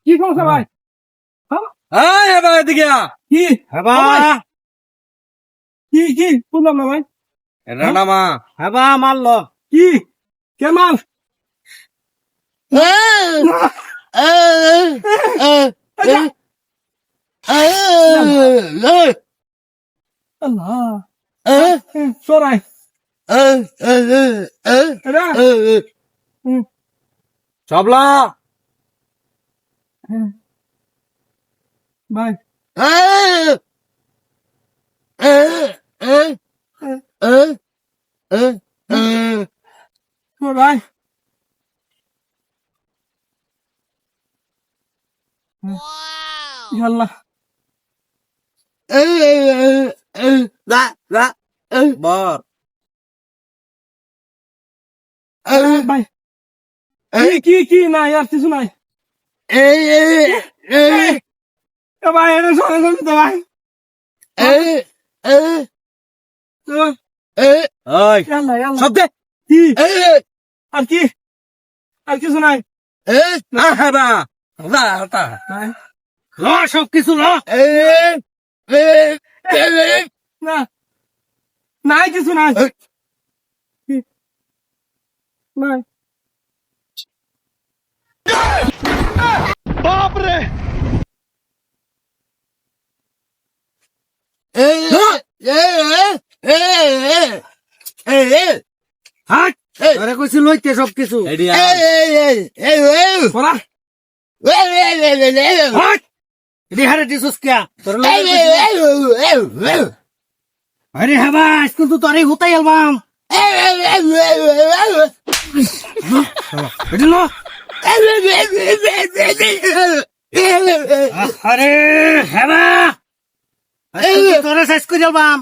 কি সমস্যা ভাই? এদিকে কি কি কি শুনলাম না ভাই। রানামা হেবা মারলো কি কে মাল? আল্লাহ সরাই সবলা ভাই ভাই আল্লাহ বর ভাই কি কি নাই আর কিছু নাই ভাই এটা সরে তো ভাই সব দে কি আর কি আর কিছু নাই সব কিছু না নাই কিছু নাই নাই তোরে কইছি লইতে সব কিছু পড়া হারে দিছস কিয়া তোর আরে হেবা আজকে তো তোরে হুতাই আলবাম আরে হেবা তোরে শেষ করে আলবাম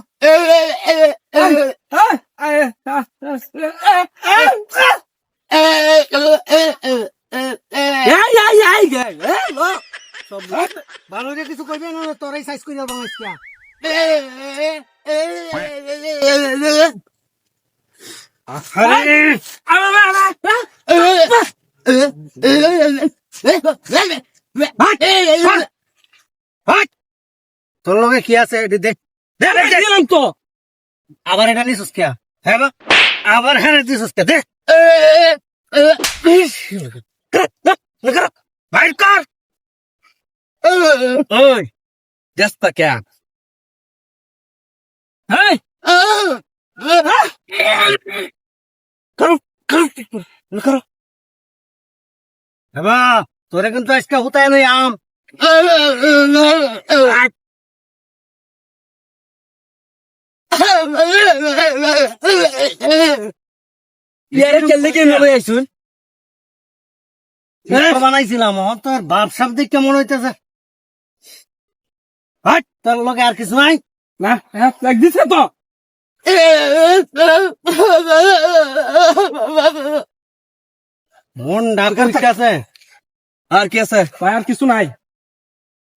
ভালো রে কিছু কইবে না তোরাই সাইজ করে আলবাম আজকে তোর লগে কি আছে দেখ দিলাম তো আবার এটা নিছিস কে হ্যাঁ আবার হ্যাঁ দিছিস কে দেখ বাইর কর ওই দেশটা কে হ্যাঁ করো করো করো হ্যাঁ তোরে কিন্তু আজকে হুতায় নই আম বানাইছিলাম তোর বাপ সাপ দিক কেমন হইতেছে তোর লগে আর কিছু নাই না এক দিছে তো মন ডাকার আছে আর কি আছে ভাই আর কিছু নাই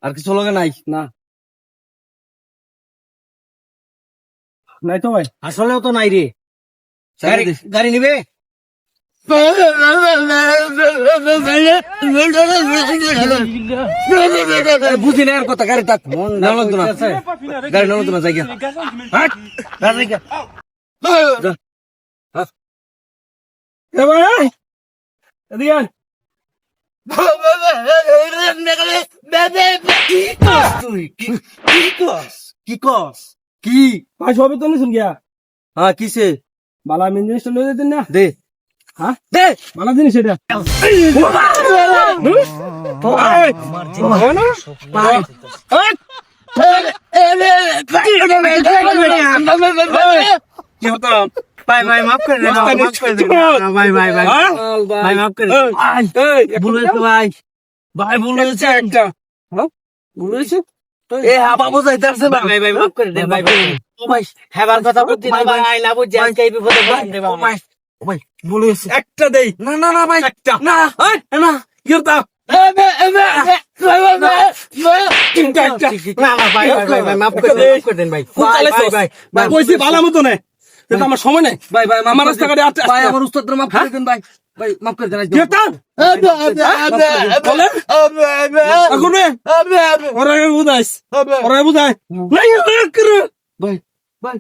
আর কিছু লগে নাই না নাই তো ভাই আসলেও তো নাই রে ছেড়ে দিস। গাড়ি নিবে বুঝি না আর কথা গাড়ি তাক মন নামলো না গাড়ি নামলো না জায়গা এ ভাই এদিকে আয়। কি কস কি ভাই সবই তো নিছুন গিয়া হ্যাঁ কিসে বালা মেন জিনিসটা লয়ে দিন না দে হ্যাঁ দে বালা জিনিস এটা কি হতো ভাই ভাই মাফ করে দে ভাই ভাই ভাই ভাই মাফ করে দে ভুল হয়েছে ভাই ভাই ভুল হয়েছে একটা ভুল হয়েছে এ বাবু যাইতাছে না ভাই ভাই মাফ করে দে ভাই ভাই হেবার কথা বুঝছি না ভাই আই না বুঝছি আজকে এই বিপদে পড়ে রে ভাই ভাই বলে একটা দেই না না না ভাই একটা না না ইরতা তিনটা একটা না না ভাই ভাই ভাই মাফ করে দেন ভাই ভাই ভাই কইছি ভালো মতো নে এটা আমার সময় নাই ভাই ভাই আমার রাস্তাঘাটে ভাই আমার উস্তাদ মাফ করে দেন ভাই ভাই মাফ করে দেন গেতাম বলে এখন ওরা বুঝাইস ওরা বুঝাই ভাই ভাই